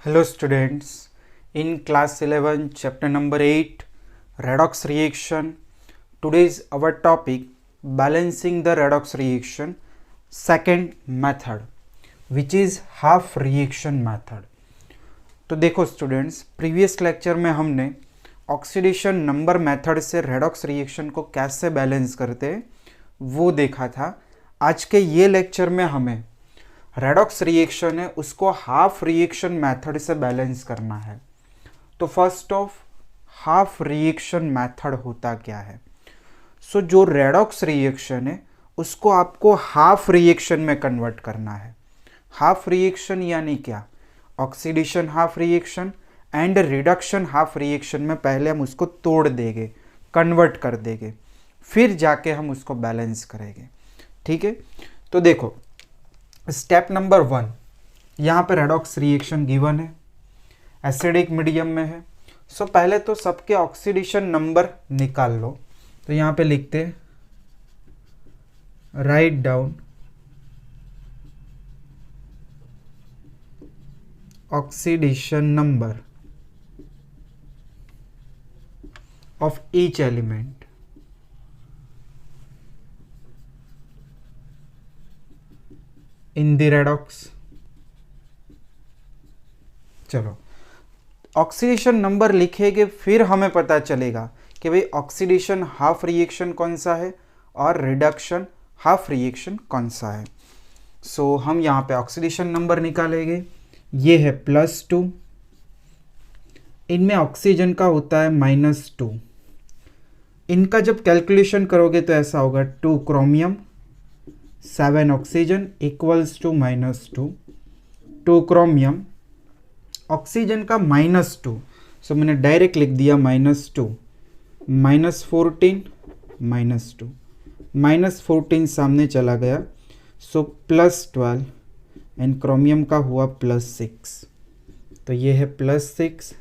Hello students, in class 11 chapter number 8 redox reaction. Today's our topic balancing the redox reaction second method which is half reaction method. तो देखो students, previous lecture में हमने oxidation number method से redox reaction को कैसे balance करते हैं वो देखा था। आज के ये लेक्चर में हमें रेडॉक्स रिएक्शन है उसको हाफ रिएक्शन मेथड से बैलेंस करना है। तो first of half reaction method होता क्या है? सो जो रेडॉक्स रिएक्शन है उसको आपको हाफ रिएक्शन में कन्वर्ट करना है। हाफ रिएक्शन यानी क्या? Oxidation half reaction and reduction half reaction में पहले हम उसको तोड़ देंगे, कन्वर्ट कर देंगे, फिर जाके हम उसको बैलेंस करेंगे। ठीक है, तो देखो स्टेप नंबर 1, यहाँ पे रेडॉक्स रिएक्शन गिवन है, एसिडिक मीडियम में है। सो पहले तो सबके ऑक्सीडेशन नंबर निकाल लो। तो यहाँ पे लिखते हैं write down oxidation number of each element in the redox. चलो ऑक्सीडेशन नंबर लिखेंगे, फिर हमें पता चलेगा कि भाई ऑक्सीडेशन हाफ रिएक्शन कौन सा है और रिडक्शन हाफ रिएक्शन कौन सा है। सो हम यहाँ पे ऑक्सीडेशन नंबर निकालेंगे। ये है +2, इनमें ऑक्सीजन का होता है -2। इनका जब कैलकुलेशन करोगे तो ऐसा होगा 2 chromium 7 oxygen equals to -2। 2 chromium oxygen का -2, सो मैंने डायरेक्ट लिख दिया -2, -14 -2, -14 सामने चला गया, सो +12 एंड क्रोमियम का हुआ +6। तो ये है +6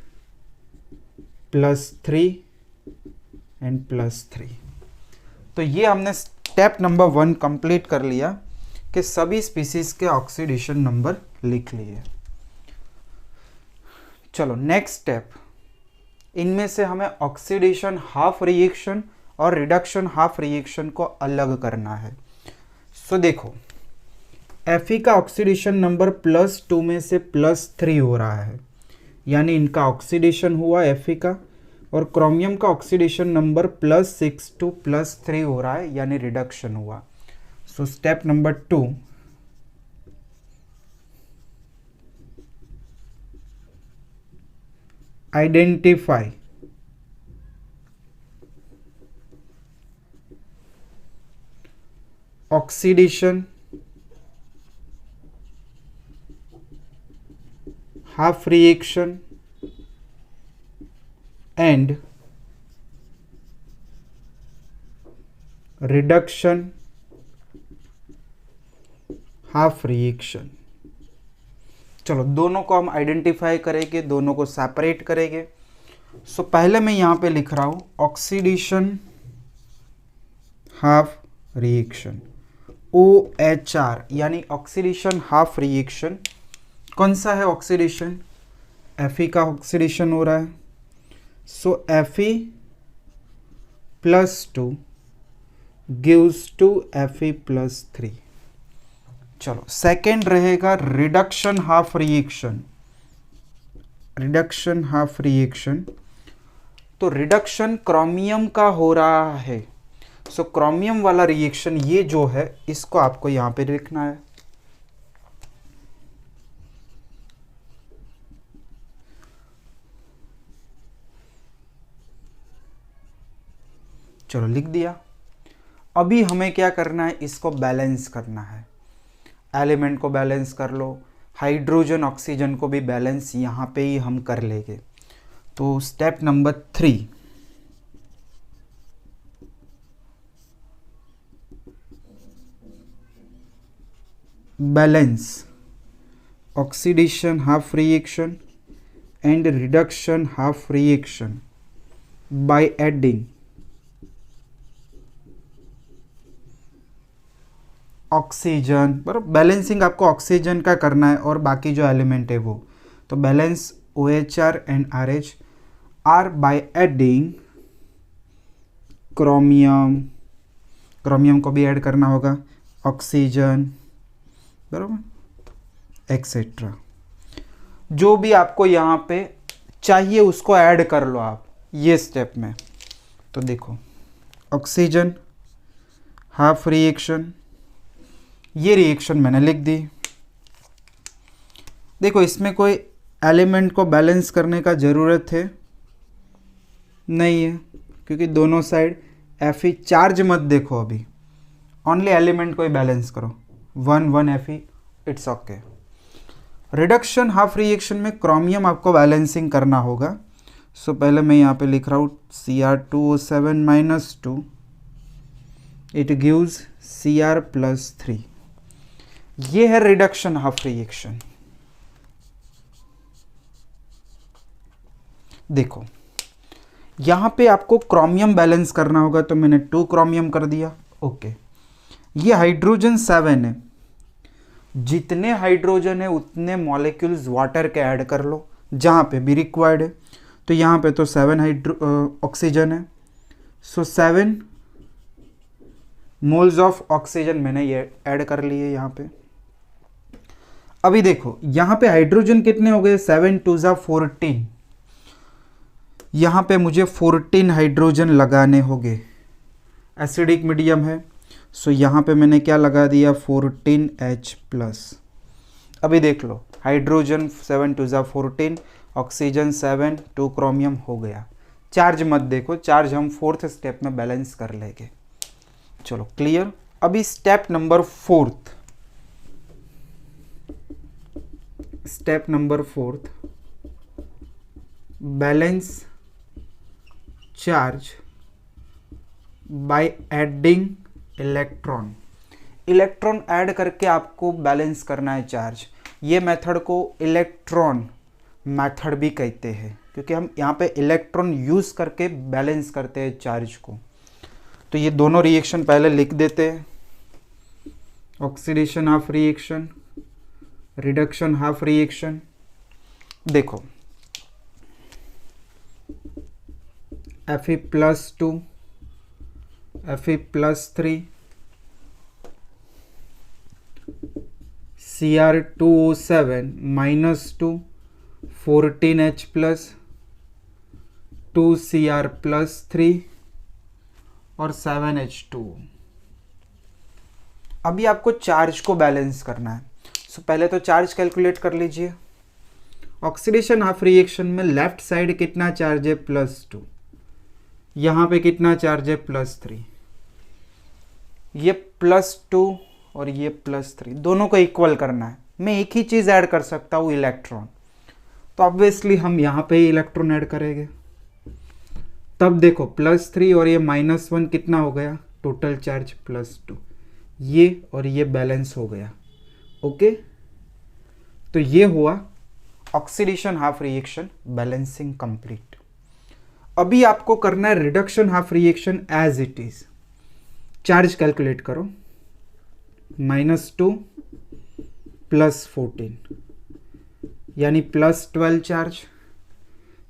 +3 एंड +3। तो ये हमने स्टेप नंबर 1 कंप्लीट कर लिया कि सभी स्पीसीज के ऑक्सीडेशन नंबर लिख लिए। चलो नेक्स्ट स्टेप, इनमें से हमें ऑक्सीडेशन हाफ रिएक्शन और रिडक्शन हाफ रिएक्शन को अलग करना है। सो देखो Fe का ऑक्सीडेशन नंबर +2 में से +3 हो रहा है, यानी इनका ऑक्सीडेशन हुआ Fe का, और क्रोमियम का ऑक्सीडेशन नंबर +6 टू +3 हो रहा है, यानी रिडक्शन हुआ। So step number 2, identify oxidation half reaction and reduction half reaction. चलो दोनों को हम आइडेंटिफाई करेंगे, दोनों को सेपरेट करेंगे। सो पहले मैं यहाँ पे लिख रहा हूँ ऑक्सीडेशन हाफ रिएक्शन OHR, यानी ऑक्सीडेशन हाफ रिएक्शन कौन सा है? ऑक्सीडेशन Fe का ऑक्सीडेशन हो रहा है, सो Fe +2 गिव्स टू Fe +3। चलो सेकेंड रहेगा reduction half reaction. Reduction half reaction, तो रिडक्शन क्रोमियम का हो रहा है। सो क्रोमियम वाला रिएक्शन ये जो है इसको आपको यहां पे लिखना है। चलो लिख दिया। अभी हमें क्या करना है? इसको बैलेंस करना है। एलिमेंट को बैलेंस कर लो, हाइड्रोजन ऑक्सीजन को भी बैलेंस यहाँ पे ही हम कर लेंगे। तो step number 3, balance oxidation half reaction and reduction half reaction by adding oxygen. बराबर बैलेंसिंग आपको ऑक्सीजन का करना है और बाकी जो एलिमेंट है वो। तो balance OHR and RH are by adding chromium, chromium को भी ऐड करना होगा, ऑक्सीजन, बराबर, एक्सेट्रा। जो भी आपको यहाँ पे चाहिए उसको ऐड कर लो आप ये स्टेप में। तो देखो ऑक्सीजन हाफ रिएक्शन, ये रिएक्शन मैंने लिख दी। देखो इसमें कोई एलिमेंट को बैलेंस करने का ज़रूरत है नहीं है, क्योंकि दोनों साइड Fe, चार्ज मत देखो अभी, ओनली एलिमेंट को ही बैलेंस करो, 1 1 Fe, it's okay. Reduction half reaction में क्रोमियम आपको बैलेंसिंग करना होगा। सो पहले मैं यहाँ पे लिख रहा हूँ Cr2O7 -2, इट गिव्स Cr+3। ये है रिडक्शन हाफ रिएक्शन। देखो यहाँ पे आपको क्रोमियम बैलेंस करना होगा, तो मैंने 2 क्रोमियम कर दिया, ओके। ये हाइड्रोजन 7 है, जितने हाइड्रोजन है उतने मॉलिक्यूल्स वाटर के ऐड कर लो जहाँ पे भी रिक्वायर्ड है। तो यहाँ पे तो 7 ऑक्सीजन है, सो 7 मोल्स ऑफ ऑक्सीजन मैंने ये ऐड कर लिए यहाँ पे। अभी देखो यहाँ पे हाइड्रोजन कितने हो गए, 7 2 14, यहाँ पे मुझे 14 हाइड्रोजन लगाने होंगे। एसिडिक मीडियम है, सो यहाँ पे मैंने क्या लगा दिया, 14H+। अभी देख लो हाइड्रोजन 7 2 14, ऑक्सीजन 7, 2 क्रोमियम हो गया। चार्ज मत देखो, चार्ज हम 4th स्टेप में बैलेंस कर लेंगे। चलो क्लियर। अभी step number 4th, step number 4th, balance charge by adding electron. Electron add करके आपको बैलेंस करना है चार्ज। ये मेथड को इलेक्ट्रॉन मेथड भी कहते हैं, क्योंकि हम यहाँ पे इलेक्ट्रॉन यूज़ करके बैलेंस करते हैं चार्ज को। तो ये दोनों रिएक्शन पहले लिख देते हैं। Oxidation half reaction, reduction half reaction. देखो Fe+2, Fe+3, Cr2O7 -2, 14H+, 2Cr+3 और 7H2। अभी आपको चार्ज को बैलेंस करना है। सो पहले तो चार्ज कैलकुलेट कर लीजिए। ऑक्सीडेशन हाफ रिएक्शन में लेफ्ट साइड कितना चार्ज है, +2, यहाँ पे कितना चार्ज है, +3। ये +2 और ये +3 दोनों को इक्वल करना है। मैं एक ही चीज़ ऐड कर सकता हूँ, इलेक्ट्रॉन, तो ऑब्वियसली हम यहाँ पे ही इलेक्ट्रॉन ऐड करेंगे। तब देखो +3 और ये -1 कितना हो गया, टोटल चार्ज +2, ये और ये बैलेंस हो गया, ओके। तो ये हुआ oxidation half reaction balancing complete. अभी आपको करना है reduction half reaction as it is. Charge calculate करो, -2 +14 यानी +12 चार्ज।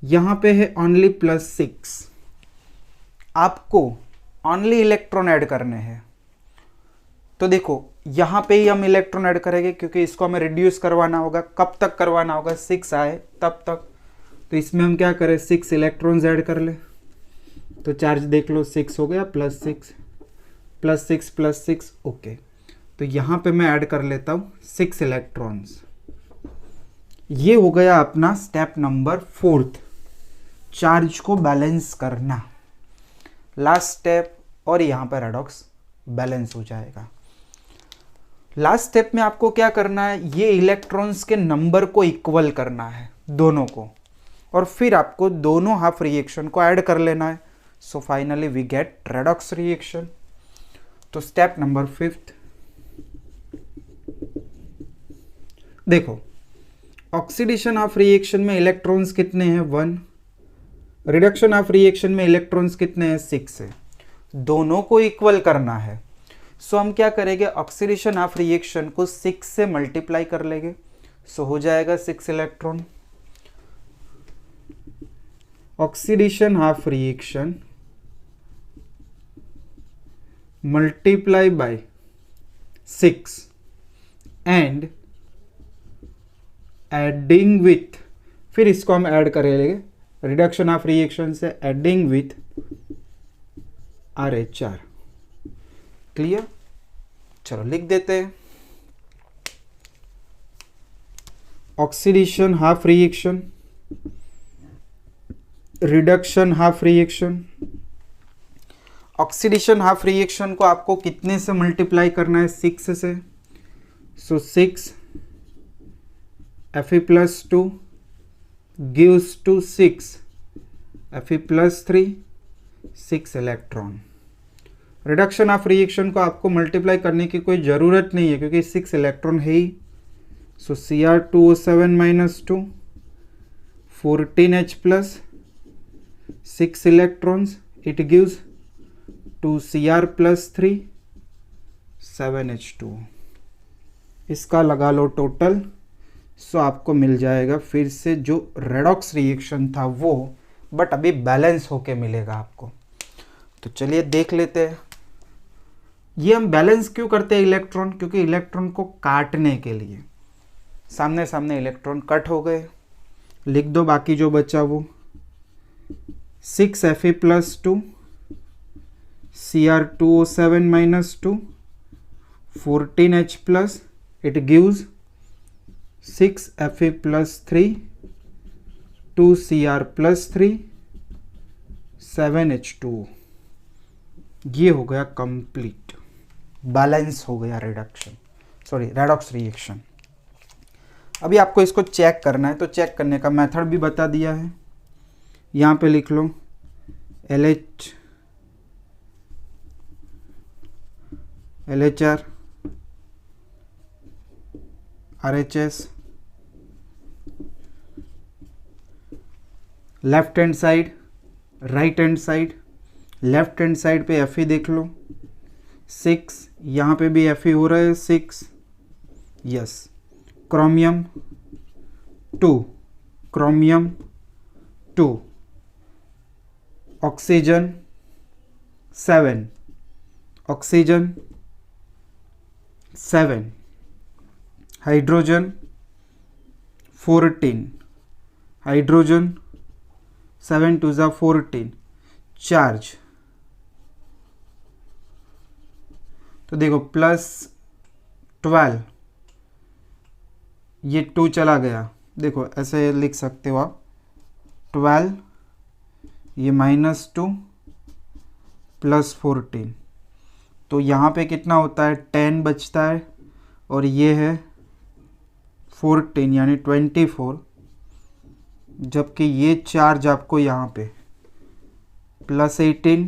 यहाँ पे है ओनली +6, आपको ओनली इलेक्ट्रॉन ऐड करने हैं। तो देखो यहाँ पे ही हम इलेक्ट्रॉन ऐड करेंगे, क्योंकि इसको हमें रिड्यूस करवाना होगा। कब तक करवाना होगा, 6 आए तब तक। तो इसमें हम क्या करें, 6 इलेक्ट्रॉन्स ऐड कर ले। तो चार्ज देख लो 6 हो गया, +6 +6 +6, ओके। तो यहाँ पे मैं ऐड कर लेता हूँ 6 इलेक्ट्रॉन्स। ये हो गया अपना स्टेप नंबर 4th, चार्ज को बैलेंस करना। लास्ट स्टेप, और यहाँ पर रेडॉक्स बैलेंस हो जाएगा। लास्ट स्टेप में आपको क्या करना है, ये इलेक्ट्रॉन्स के नंबर को इक्वल करना है दोनों को, और फिर आपको दोनों हाफ रिएक्शन को ऐड कर लेना है। So finally we get redox reaction. तो स्टेप नंबर 5th, देखो ऑक्सीडेशन ऑफ रिएक्शन में इलेक्ट्रॉन्स कितने हैं, 1। रिडक्शन ऑफ रिएक्शन में इलेक्ट्रॉन्स कितने हैं, 6 है। दोनों को इक्वल करना है। सो हम क्या करेंगे, ऑक्सीडेशन ऑफ रिएक्शन को 6 से मल्टीप्लाई कर लेंगे। सो हो जाएगा 6 electron, oxidation half reaction multiply by 6 and adding with, फिर इसको हम ऐड करेंगे रिडक्शन ऑफ रिएक्शन से, एडिंग विथ RH4। क्लियर? चलो लिख देते हैं। Oxidation half reaction, reduction half reaction. Oxidation half reaction को आपको कितने से मल्टीप्लाई करना है? 6 से। सो 6 Fe+2 gives to 6 Fe+3 6 electron. Reduction of reaction को आपको मल्टीप्लाई करने की कोई ज़रूरत नहीं है क्योंकि 6 इलेक्ट्रॉन है ही। सो Cr2O7-2 14H plus 6 electrons, it gives 2Cr+3 7H2। इसका लगा लो टोटल। सो आपको मिल जाएगा फिर से जो रेडॉक्स रिएक्शन था वो, बट अभी बैलेंस होके मिलेगा आपको। तो चलिए देख लेते हैं। ये हम बैलेंस क्यों करते हैं इलेक्ट्रॉन? क्योंकि इलेक्ट्रॉन को काटने के लिए, सामने सामने इलेक्ट्रॉन कट हो गए। लिख दो बाकी जो बचा वो 6 Fe+2 Cr2O7-2 14H plus, it gives 6 Fe+3 2Cr+3 7H2। ये हो गया कंप्लीट, बैलेंस हो गया रेडॉक्स रिएक्शन। अभी आपको इसको चेक करना है, तो चेक करने का मेथड भी बता दिया है। यहाँ पे लिख लो LHR RHS, left hand side, right hand side. Left hand side पे Fe देख लो 6, यहाँ पे भी Fe हो रहा है 6, yes. Chromium 2, oxygen 7, hydrogen 14, hydrogen 7 2 14, charge. तो देखो +12, ये 2 चला गया, देखो ऐसे लिख सकते हो आप 12, ये -2 +14, तो यहाँ पे कितना होता है 10 बचता है, और ये है 14 यानी 24, जबकि ये चार्ज आपको यहाँ पे +18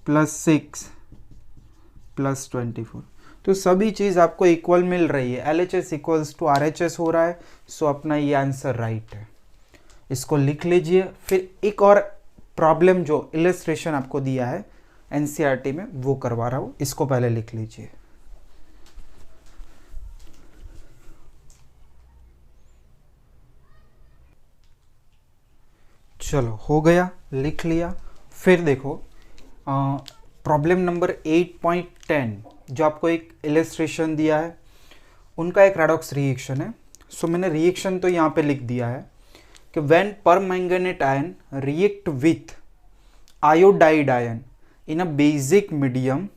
+6 +24, तो सभी चीज़ आपको इक्वल मिल रही है। LHS = RHS हो रहा है। सो अपना ये आंसर राइट है, इसको लिख लीजिए। फिर एक और प्रॉब्लम जो इलस्ट्रेशन आपको दिया है NCERT में वो करवा रहा हूँ, इसको पहले लिख लीजिए। चलो हो गया, लिख लिया। फिर देखो प्रॉब्लम नंबर 8.10 जो आपको एक इलस्ट्रेशन दिया है, उनका एक रेडॉक्स रिएक्शन है। सो मैंने रिएक्शन तो यहाँ पे लिख दिया है कि when permanganate ion react with iodide ion in a basic medium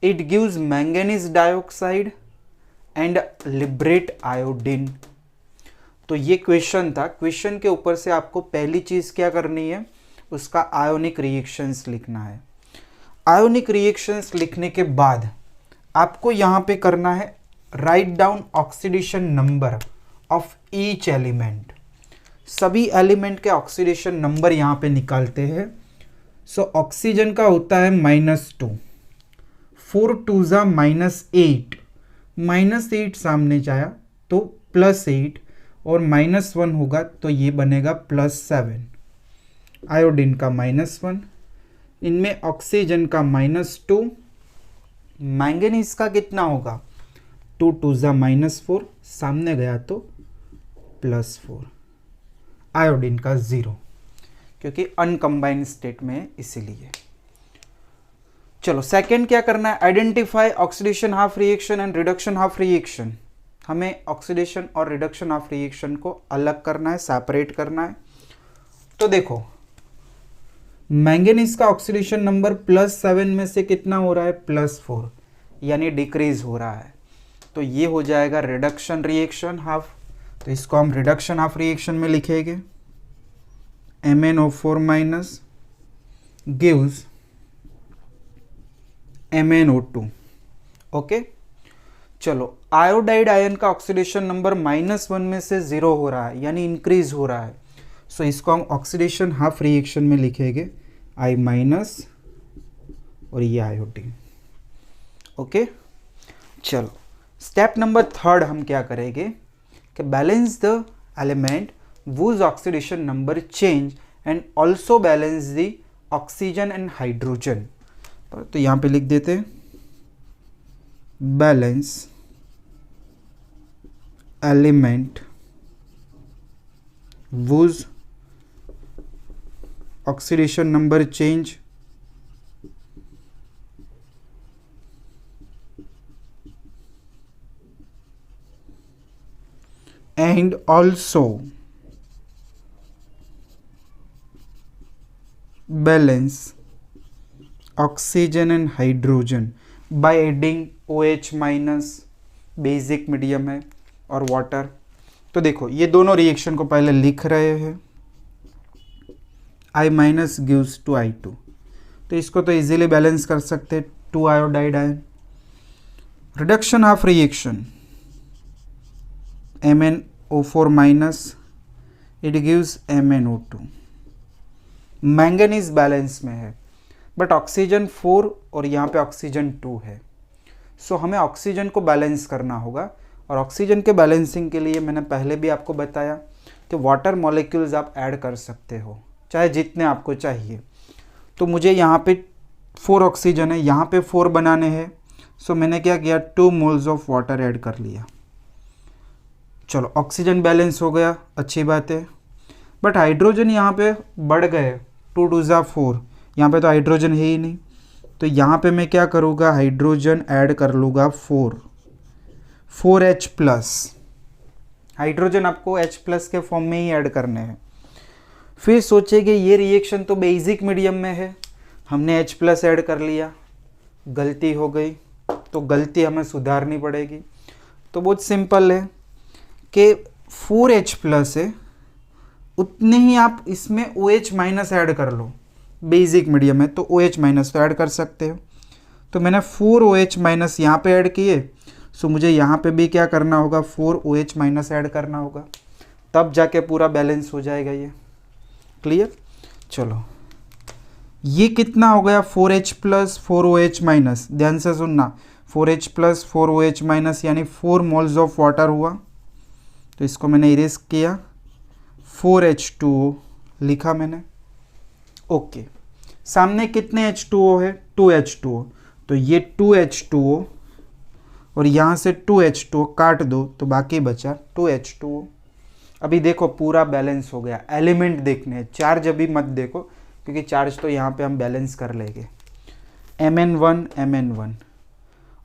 it gives manganese dioxide and liberate iodine. तो ये क्वेश्चन था। क्वेश्चन के ऊपर से आपको पहली चीज़ क्या करनी है, उसका आयोनिक रिएक्शंस लिखना है। आयोनिक रिएक्शंस लिखने के बाद आपको यहाँ पे करना है write down oxidation number of each element. सभी एलिमेंट के ऑक्सीडेशन नंबर यहाँ पे निकालते हैं। सो ऑक्सीजन का होता है -2, 4 2 -8, -8 सामने जाया तो +8, और -1 होगा तो ये बनेगा +7। आयोडीन का -1, इनमें ऑक्सीजन का -2, मैंगनीज का कितना होगा 2 2 -4, सामने गया तो +4। आयोडीन का 0, क्योंकि अनकम्बाइंड स्टेट में है इसीलिए। चलो सेकंड क्या करना है, identify oxidation half reaction and reduction half reaction. हमें ऑक्सीडेशन और रिडक्शन हाफ रिएक्शन को अलग करना है, सेपरेट करना है। तो देखो मैंगनीज का ऑक्सीडेशन नंबर +7 में से कितना हो रहा है, +4, यानी डिक्रीज हो रहा है। तो ये हो जाएगा रिडक्शन रिएक्शन हाफ। तो इसको हम रिडक्शन हाफ रिएक्शन में लिखेंगे, MnO4- gives MnO2। ओके, चलो आयोडाइड आयन का ऑक्सीडेशन नंबर -1 में से 0 हो रहा है, यानी इंक्रीज हो रहा है। सो इसको हम ऑक्सीडेशन हाफ रिएक्शन में लिखेंगे I- और ये आयोडीन। ओके, चलो स्टेप नंबर 3 हम क्या करेंगे कि balance the element whose oxidation number change and also balance the oxygen and hydrogen. तो यहां पे लिख देते balance element whose oxidation number change and also balance oxygen and hydrogen by adding OH- basic medium है और water. तो देखो ये दोनों रिएक्शन को पहले लिख रहे हैं, I- gives to I2। तो इसको तो इजीली बैलेंस कर सकते हैं, 2 iodide ion. Reduction half reaction MnO4- it gives MnO2। Manganese balance में है बट ऑक्सीजन 4 और यहाँ पे ऑक्सीजन 2 है। सो हमें ऑक्सीजन को बैलेंस करना होगा, और ऑक्सीजन के बैलेंसिंग के लिए मैंने पहले भी आपको बताया कि वाटर मॉलिक्यूल्स आप ऐड कर सकते हो चाहे जितने आपको चाहिए। तो मुझे यहाँ पे 4 ऑक्सीजन है, यहाँ पे 4 बनाने हैं। सो मैंने क्या किया, 2 मोल्स ऑफ वाटर ऐड कर लिया। चलो ऑक्सीजन बैलेंस हो गया, अच्छी बात है। बट हाइड्रोजन यहाँ पे बढ़ गए, 2 2 4, यहाँ पे तो हाइड्रोजन है ही नहीं। तो यहाँ पे मैं क्या करूँगा, हाइड्रोजन ऐड कर लूँगा 4H+। हाइड्रोजन आपको H+ के फॉर्म में ही ऐड करने हैं। फिर सोचेंगे ये रिएक्शन तो बेसिक मीडियम में है, हमने H+ ऐड कर लिया, गलती हो गई, तो गलती हमें सुधारनी पड़ेगी। तो बहुत सिंपल है कि 4H+ है, उतने ही आप इसमें OH- ऐड कर लो। बेसिक मीडियम है तो OH- तो ऐड कर सकते हो। तो मैंने 4OH- यहाँ पे ऐड किए। सो मुझे यहाँ पे भी क्या करना होगा, 4OH- ऐड करना होगा, तब जाके पूरा बैलेंस हो जाएगा ये। क्लियर? चलो ये कितना हो गया, 4H+ 4OH-। ध्यान से सुनना, 4H+ 4OH- यानी 4 मोल्स ऑफ वाटर हुआ। तो इसको मैंने इरेज किया, 4H2O लिखा मैंने। ओके, सामने कितने H2O है, 2H2O। तो ये 2H2O और यहाँ से 2H2O काट दो तो बाकी बचा 2H2O। अभी देखो पूरा बैलेंस हो गया। एलिमेंट देखने हैं, चार्ज अभी मत देखो क्योंकि चार्ज तो यहाँ पे हम बैलेंस कर लेंगे। Mn1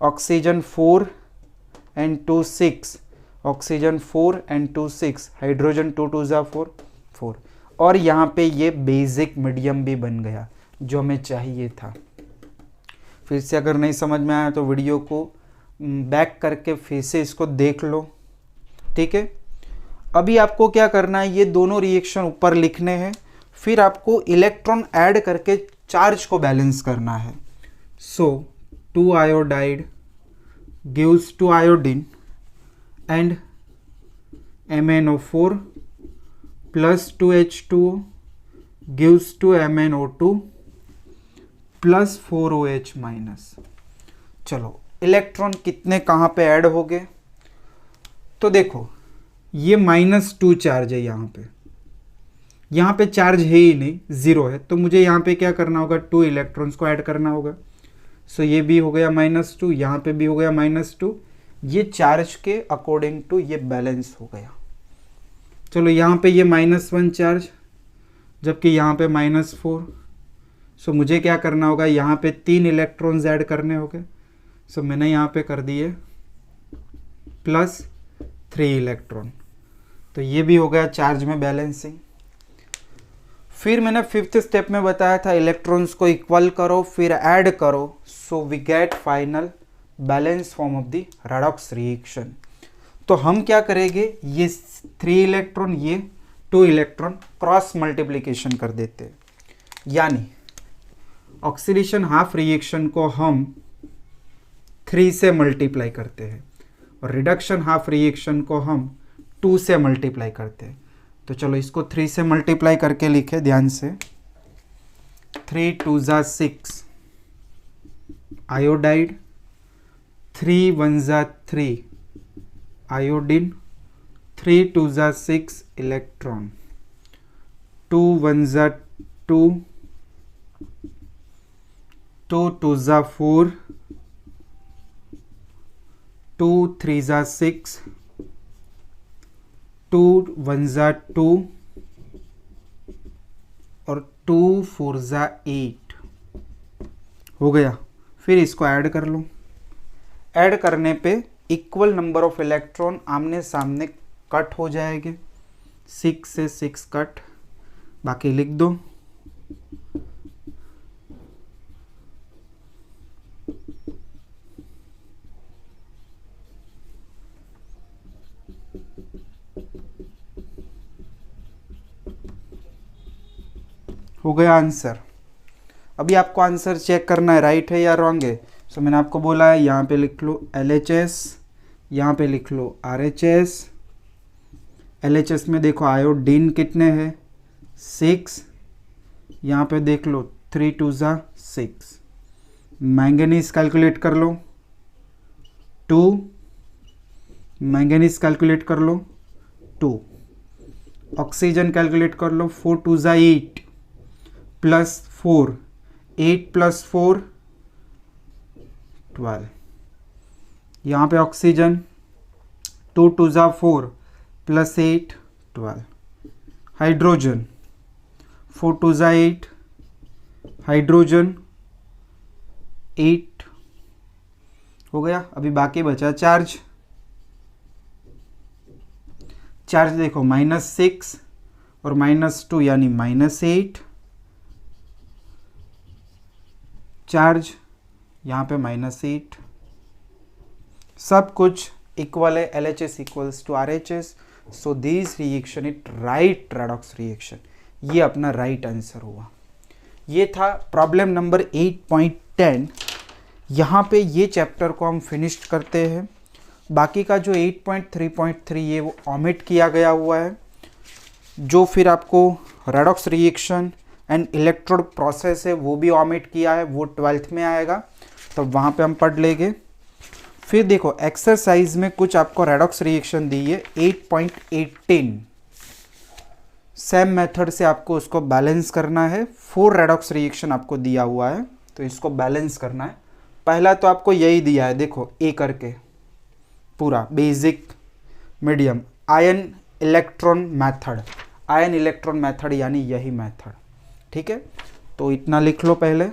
oxygen 4 and 2 6, oxygen 4 and 2 6, hydrogen 2 2 4 और यहाँ पे ये बेसिक मीडियम भी बन गया जो हमें चाहिए था। फिर से अगर नहीं समझ में आया तो वीडियो को बैक करके फिर से इसको देख लो, ठीक है। अभी आपको क्या करना है, ये दोनों रिएक्शन ऊपर लिखने हैं, फिर आपको इलेक्ट्रॉन ऐड करके चार्ज को बैलेंस करना है। सो 2 iodide gives 2 iodine and MnO4 plus 2H2O gives 2 MnO2 plus 4OH-। चलो इलेक्ट्रॉन कितने कहाँ पे ऐड हो गए, तो देखो ये -2 चार्ज है, यहाँ पे चार्ज है ही नहीं, 0 है। तो मुझे यहाँ पे क्या करना होगा, 2 इलेक्ट्रॉन्स को ऐड करना होगा। सो ये भी हो गया -2, यहाँ पे भी हो गया -2। ये चार्ज के अकॉर्डिंग टू ये बैलेंस हो गया। चलो यहाँ पे ये -1 चार्ज, जबकि यहाँ पे -4। सो मुझे क्या करना होगा, यहाँ पे 3 इलेक्ट्रॉन्स ऐड करने होंगे। सो मैंने यहाँ पे कर दिए +3 इलेक्ट्रॉन। तो ये भी हो गया चार्ज में बैलेंसिंग। फिर मैंने 5th स्टेप में बताया था इलेक्ट्रॉन्स को इक्वल करो फिर ऐड करो, so we get final balance form of the redox reaction. तो हम क्या करेंगे, ये 3 इलेक्ट्रॉन ये 2 इलेक्ट्रॉन क्रॉस मल्टीप्लिकेशन कर देते हैं, यानी ऑक्सीडेशन हाफ रिएक्शन को हम 3 से मल्टीप्लाई करते हैं और रिडक्शन हाफ रिएक्शन को हम 2 से मल्टीप्लाई करते हैं। तो चलो इसको 3 से मल्टीप्लाई करके लिखे ध्यान से। 3 2 ज़ा 6 आयोडाइड, 3 1 ज़ा 3 आयोडीन, 3 2 ज़ा 6 इलेक्ट्रॉन, 2 1 ज़ा 2, 2 2 ज़ा 4, 2 3 ज़ा 6, 2 1 ज़ा 2 और 2 4 ज़ा 8 हो गया। फिर इसको ऐड कर लो। ऐड करने पे इक्वल नंबर ऑफ इलेक्ट्रॉन आमने सामने कट हो जाएंगे, 6 से 6 कट, बाकी लिख दो। हो गया आंसर। अभी आपको आंसर चेक करना है राइट है या रॉन्ग है। सो मैंने आपको बोला है यहाँ पे लिख लो LHS, यहाँ पे लिख लो RHS। LHS में देखो आयोडीन कितने हैं 6, यहाँ पे देख लो 3 2 ज़ा 6। मैंगनीज कैलकुलेट कर लो 2, मैंगनीज कैलकुलेट कर लो 2। ऑक्सीजन कैलकुलेट कर लो 4 2 ज़ा 8 +4, 8 + 4 12। यहाँ पे ऑक्सीजन 2 2 ज़ा 4 +8 12। हाइड्रोजन 4 2 ज़ा 8, हाइड्रोजन 8 हो गया। अभी बाकी बचा चार्ज। चार्ज देखो -6 और -2 यानी -8। चार्ज यहाँ पे -8। सब कुछ इक्वल है, LHS equals to RHS। So this reaction it right redox reaction. ये अपना राइट आंसर हुआ। ये था प्रॉब्लम नंबर 8.10। यहाँ पे ये चैप्टर को हम फिनिश्ड करते हैं। बाकी का जो 8.3.3 ये वो ओमिट किया गया हुआ है, जो फिर आपको redox reaction and electrode process है वो भी ओमिट किया है, वो 12th में आएगा, तो वहाँ पे हम पढ़ लेंगे। फिर देखो एक्सरसाइज में कुछ आपको रेडॉक्स रिएक्शन दी है 8.18। सेम मेथड से आपको उसको बैलेंस करना है। 4 रेडॉक्स रिएक्शन आपको दिया हुआ है, तो इसको बैलेंस करना है। पहला तो आपको यही दिया है, देखो ए करके पूरा basic medium ion electron method. Ion electron method यानी यही मेथड, ठीक है। तो इतना लिख लो पहले।